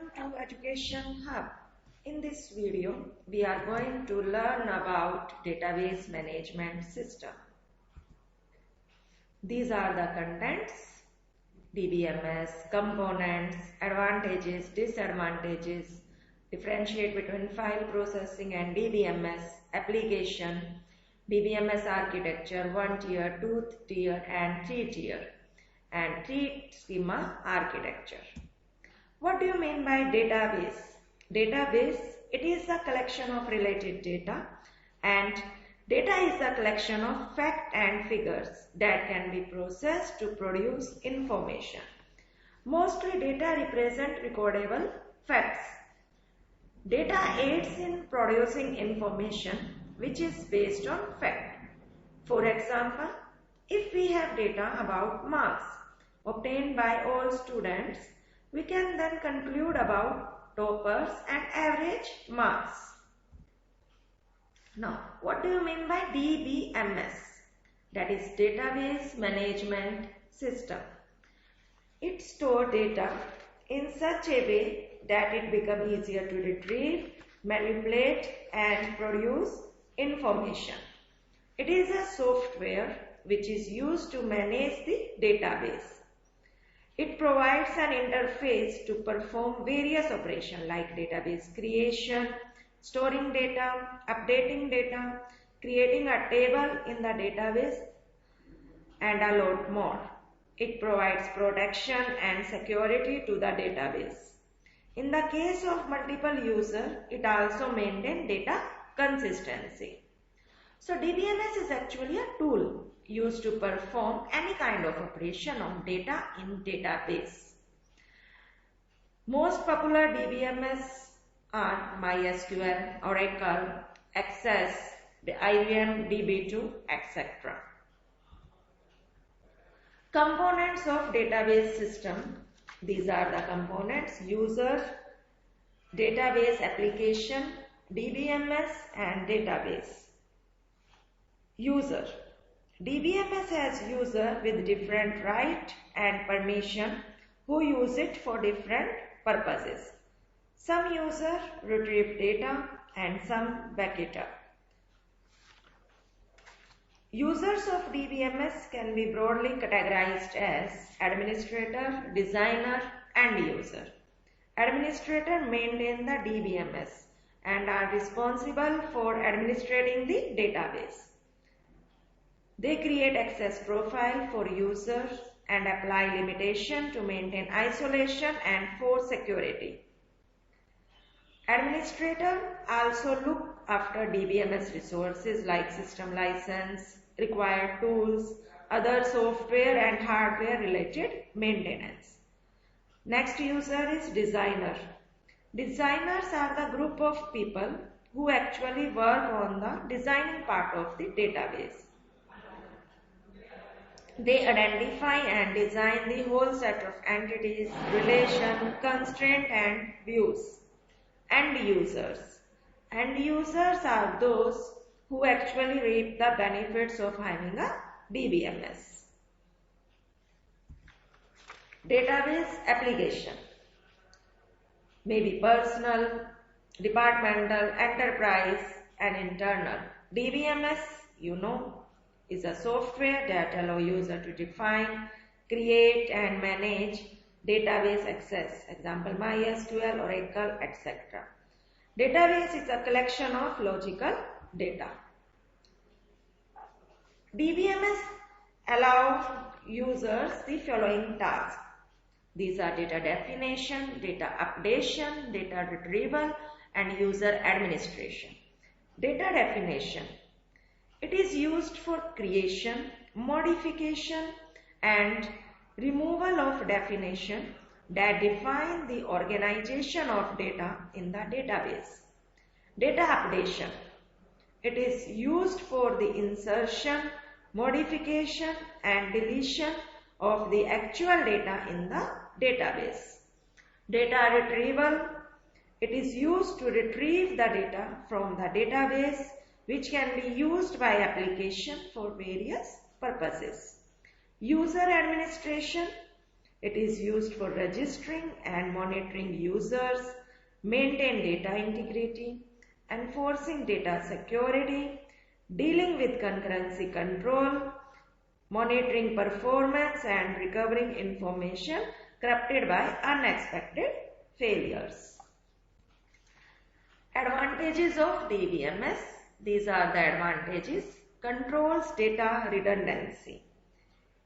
Welcome to Education Hub. In this video, we are going to learn about database management system. These are the contents: DBMS, components, advantages, disadvantages, differentiate between file processing and DBMS, application, DBMS architecture, 1 tier, 2 tier and 3 tier, and 3 schema architecture. What do you mean by database? Database, it is a collection of related data, and data is a collection of facts and figures that can be processed to produce information. Mostly data represent recordable facts. Data aids in producing information which is based on fact. For example, if we have data about marks obtained by all students, we can then conclude about toppers and average marks. Now, what do you mean by DBMS? That is Database Management System. It stores data in such a way that it becomes easier to retrieve, manipulate and produce information. It is a software which is used to manage the database. It provides an interface to perform various operations like database creation, storing data, updating data, creating a table in the database, and a lot more. It provides protection and security to the database. In the case of multiple users, it also maintains data consistency. So DBMS is actually a tool used to perform any kind of operation on data in database. Most popular DBMS are MySQL, Oracle, Access, the IBM DB2, etc. Components of database system. These are the components: user, database application, DBMS and database. User. DBMS has user with different right and permission who use it for different purposes. Some user retrieve data and some back it up. Users of DBMS can be broadly categorized as administrator, designer and user. Administrator maintain the DBMS and are responsible for administrating the database. They create access profile for users and apply limitation to maintain isolation and for security. Administrator also look after DBMS resources like system license, required tools, other software and hardware related maintenance. Next user is designer. Designers are the group of people who actually work on the designing part of the database. They identify and design the whole set of entities, relation, constraint and views. End users. End users are those who actually reap the benefits of having a DBMS. Database application. Maybe personal, departmental, enterprise and internal. DBMS, you know, is a software that allows user to define, create and manage database access. Example, MySQL, Oracle, etc. Database is a collection of logical data. DBMS allows users the following tasks. These are data definition, data updation, data retrieval and user administration. Data definition. It is used for creation, modification and removal of definition that define the organization of data in the database. Data updation. It is used for the insertion, modification and deletion of the actual data in the database. Data retrieval. It is used to retrieve the data from the database, which can be used by application for various purposes. User administration. It is used for registering and monitoring users, maintain data integrity, enforcing data security, dealing with concurrency control, monitoring performance and recovering information corrupted by unexpected failures. Advantages of DBMS. These are the advantages. Controls data redundancy.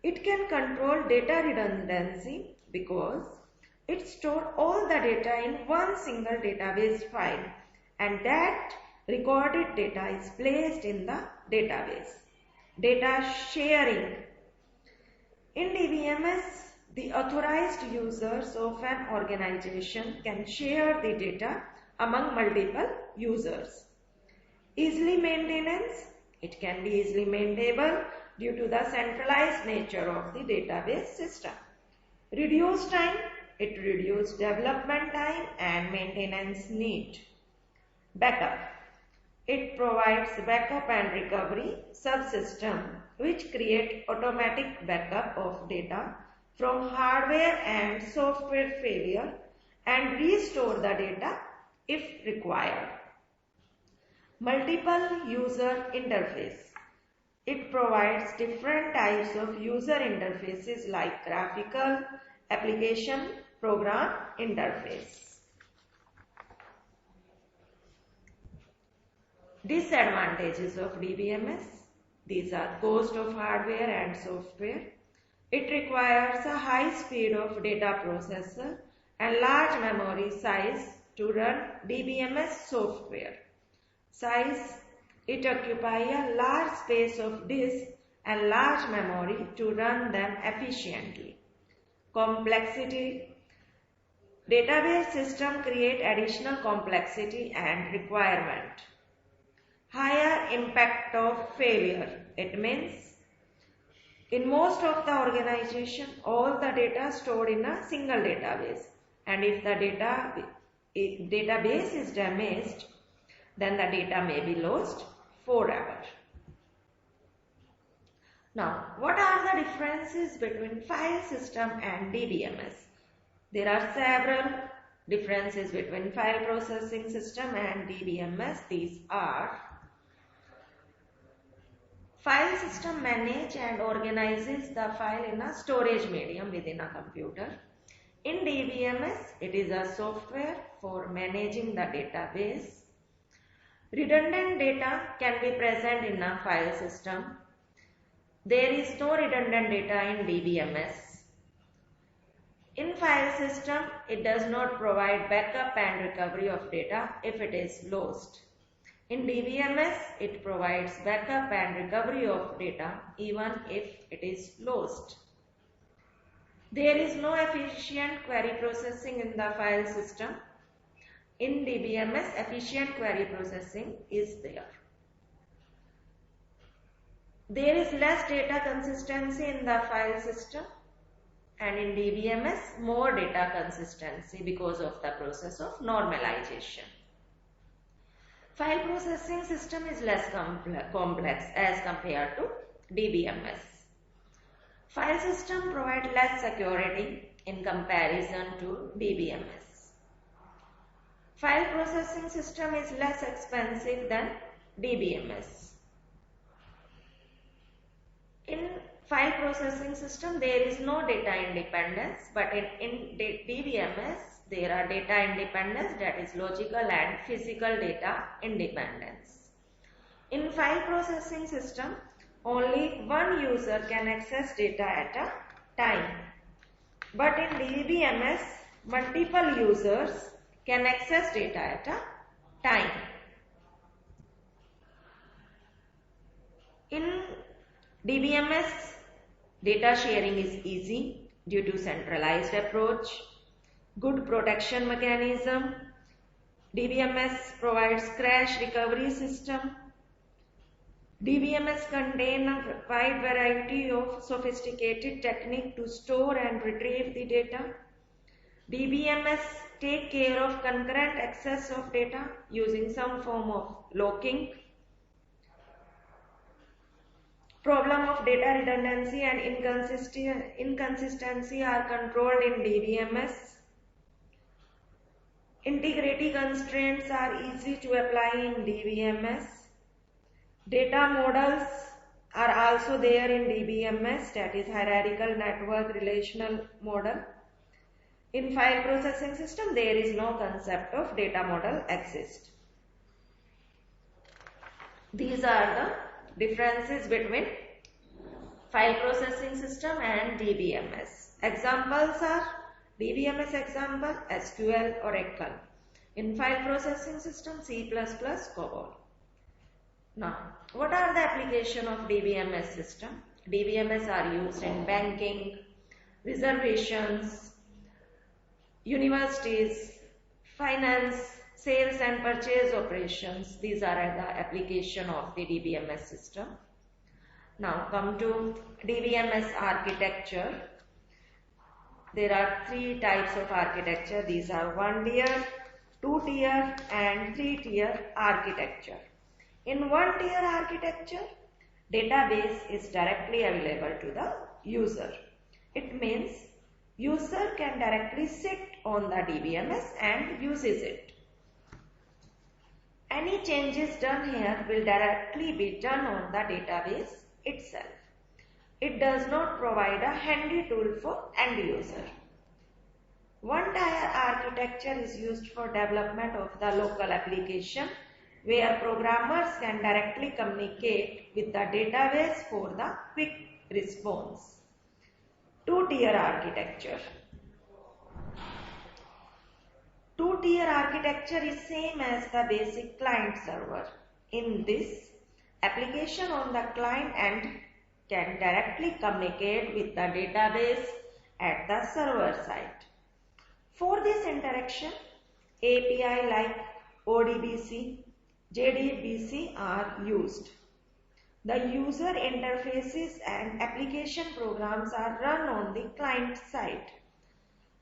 It can control data redundancy because it stores all the data in one single database file, and that recorded data is placed in the database. Data sharing. In DBMS, the authorized users of an organization can share the data among multiple users. Easily maintenance. It can be easily maintainable due to the centralized nature of the database system. Reduce time. It reduces development time and maintenance need. Backup. It provides backup and recovery subsystem which create automatic backup of data from hardware and software failure and restore the data if required. Multiple user interface. It provides different types of user interfaces like graphical, application, program interface. Disadvantages of DBMS. These are cost of hardware and software. It requires a high speed of data processor and large memory size to run DBMS software. Size. It occupies a large space of disk and large memory to run them efficiently. Complexity. Database system create additional complexity and requirement. Higher impact of failure. It means in most of the organization, all the data stored in a single database, and if the database is damaged, then the data may be lost forever. Now, what are the differences between file system and DBMS? There are several differences between file processing system and DBMS. These are: file system manages and organizes the file in a storage medium within a computer. In DBMS, it is a software for managing the database. Redundant data can be present in a file system. There is no redundant data in DBMS. In file system, it does not provide backup and recovery of data if it is lost. In DBMS, it provides backup and recovery of data even if it is lost. There is no efficient query processing in the file system. In DBMS, efficient query processing is there. There is less data consistency in the file system, and in DBMS, more data consistency because of the process of normalization. File processing system is less complex as compared to DBMS. File system provides less security in comparison to DBMS. File processing system is less expensive than DBMS. In file processing system, there is no data independence, but in DBMS, there are data independence, that is logical and physical data independence. In file processing system, only one user can access data at a time. But in DBMS, multiple users can access data at a time. In DBMS, data sharing is easy due to centralized approach, good protection mechanism. DBMS provides crash recovery system. DBMS contains a wide variety of sophisticated techniques to store and retrieve the data. DBMS take care of concurrent access of data using some form of locking. Problem of data redundancy and inconsistency are controlled in DBMS. Integrity constraints are easy to apply in DBMS. Data models are also there in DBMS, that is hierarchical network relational model. In file processing system, there is no concept of data model exist. These are the differences between file processing system and DBMS. Examples are DBMS example, SQL, Oracle. In file processing system, C++, COBOL. Now, what are the application of DBMS system? DBMS are used in banking, reservations, universities, finance, sales and purchase operations. These are the application of the DBMS system. Now come to DBMS architecture. There are three types of architecture. These are 1-tier, 2-tier and 3-tier architecture. In 1-tier architecture, database is directly available to the user. It means user can directly sit on the DBMS and uses it. Any changes done here will directly be done on the database itself. It does not provide a handy tool for end user. 1-tier architecture is used for development of the local application where programmers can directly communicate with the database for the quick response. 2-tier architecture. 2-tier architecture is same as the basic client server. In this, application on the client end can directly communicate with the database at the server side. For this interaction, API like ODBC, JDBC are used. The user interfaces and application programs are run on the client side.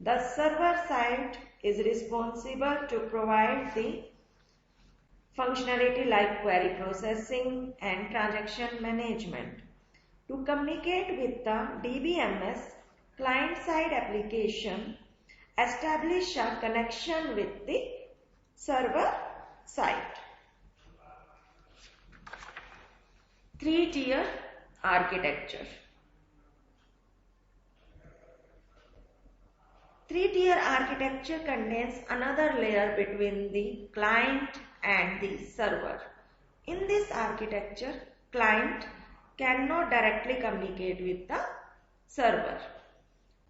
The server side is responsible to provide the functionality like query processing and transaction management. To communicate with the DBMS, client-side application establish a connection with the server side. 3-tier architecture. 3-tier architecture contains another layer between the client and the server. In this architecture, client cannot directly communicate with the server.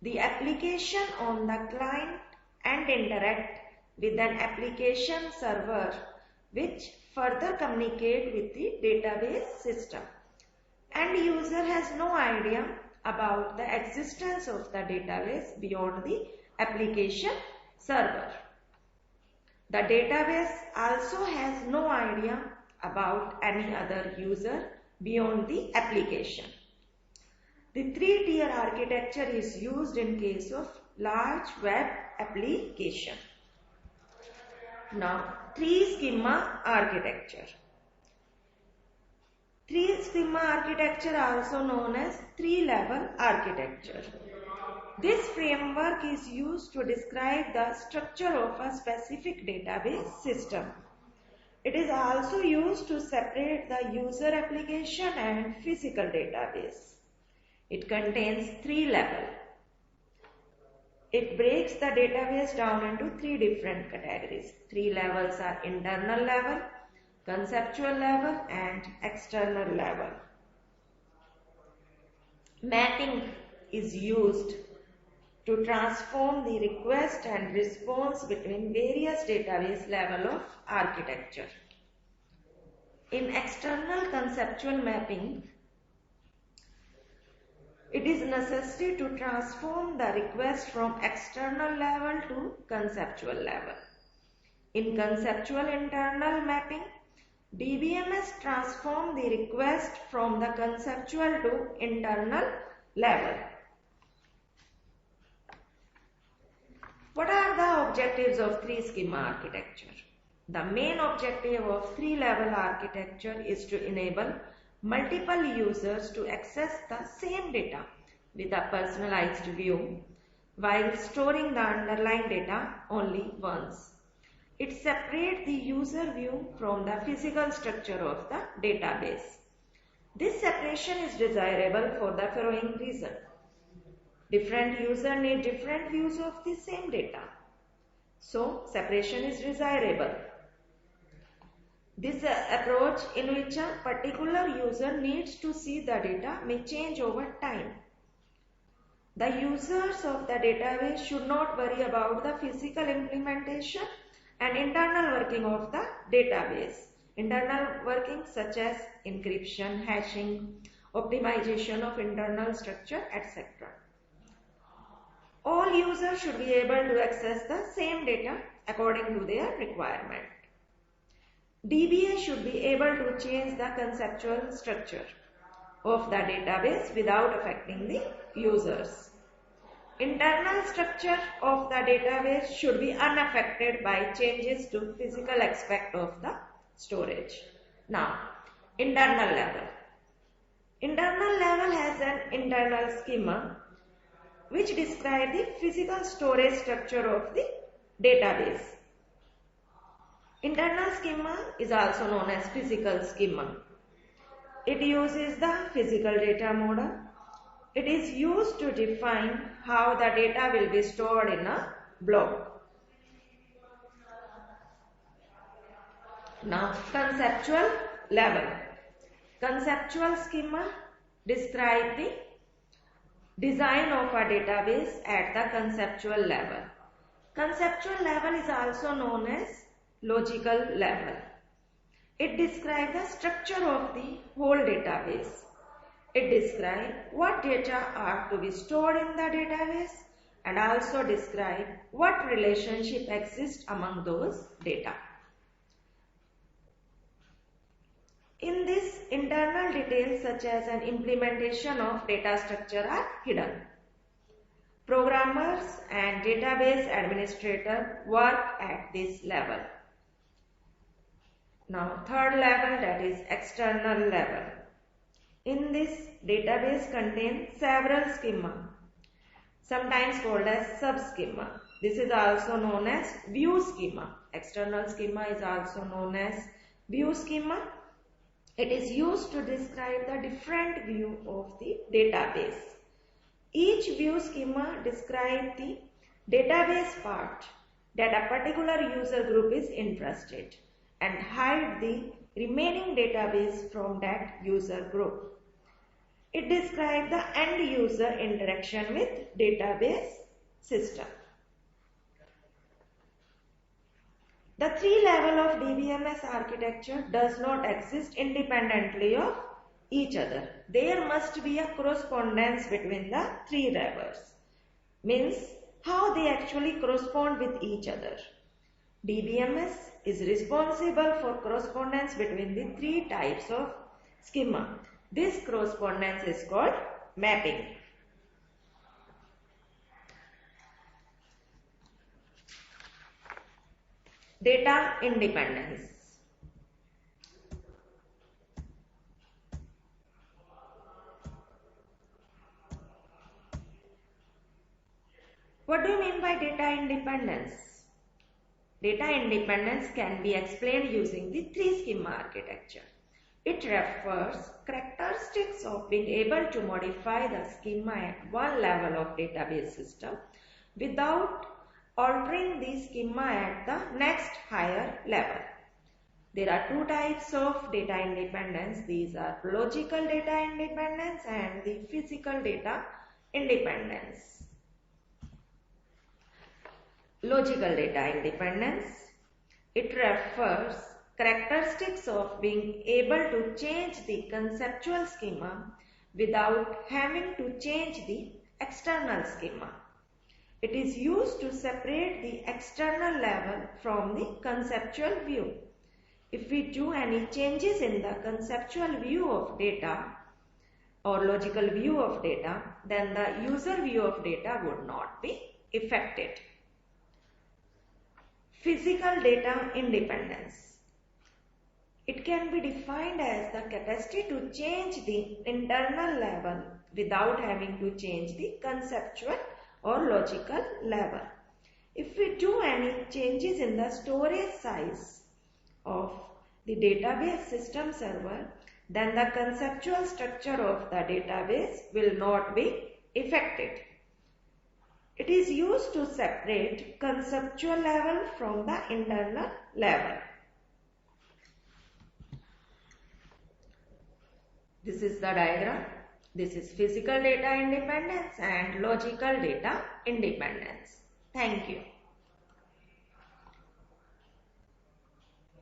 The application on the client and interact with an application server which further communicate with the database system. End user has no idea about the existence of the database beyond the application server. The database also has no idea about any other user beyond the application. The 3-tier architecture is used in case of large web application. Now, 3-schema architecture. 3-schema architecture, also known as 3-level architecture. This framework is used to describe the structure of a specific database system. It is also used to separate the user application and physical database. It contains 3 levels. It breaks the database down into 3 different categories. 3 levels are internal level, conceptual level and external level. Mapping is used to transform the request and response between various database level of architecture. In external conceptual mapping, it is necessary to transform the request from external level to conceptual level. In conceptual internal mapping, DBMS transforms the request from the conceptual to internal level. What are the objectives of 3-schema architecture? The main objective of 3-level architecture is to enable multiple users to access the same data with a personalized view while storing the underlying data only once. It separates the user view from the physical structure of the database. This separation is desirable for the following reason. Different users need different views of the same data. So, separation is desirable. This approach in which a particular user needs to see the data may change over time. The users of the database should not worry about the physical implementation and internal working of the database. Internal working such as encryption, hashing, optimization of internal structure, etc. All users should be able to access the same data according to their requirement. DBA should be able to change the conceptual structure of the database without affecting the users. Internal structure of the database should be unaffected by changes to physical aspect of the storage. Now, internal level. Internal level has an internal schema which describes the physical storage structure of the database. Internal schema is also known as physical schema. It uses the physical data model. It is used to define how the data will be stored in a block. Now, conceptual level. Conceptual schema describes the design of a database at the conceptual level. Conceptual level is also known as logical level. It describes the structure of the whole database. It describes what data are to be stored in the database and also describes what relationship exists among those data. In this, internal details such as an implementation of data structure are hidden. Programmers and database administrators work at this level. Now, third level, that is external level. In this, database contains several schema, sometimes called as subschema. This is also known as view schema. External schema is also known as view schema. It is used to describe the different view of the database. Each view schema describes the database part that a particular user group is interested and hide the remaining database from that user group. It describes the end user interaction with database system. The three level of DBMS architecture does not exist independently of each other. There must be a correspondence between the three levels. Means how they actually correspond with each other. DBMS is responsible for correspondence between the three types of schema. This correspondence is called mapping. Data independence. What do you mean by data independence? Data independence can be explained using the three schema architecture. It refers characteristics of being able to modify the schema at one level of database system without altering the schema at the next higher level. There are two types of data independence. These are logical data independence and the physical data independence. Logical data independence. It refers characteristics of being able to change the conceptual schema without having to change the external schema. It is used to separate the external level from the conceptual view. If we do any changes in the conceptual view of data or logical view of data, then the user view of data would not be affected. Physical data independence. It can be defined as the capacity to change the internal level without having to change the conceptual or logical level. If we do any changes in the storage size of the database system server, then the conceptual structure of the database will not be affected. It is used to separate conceptual level from the internal level. This is the diagram. This is physical data independence and logical data independence. Thank you.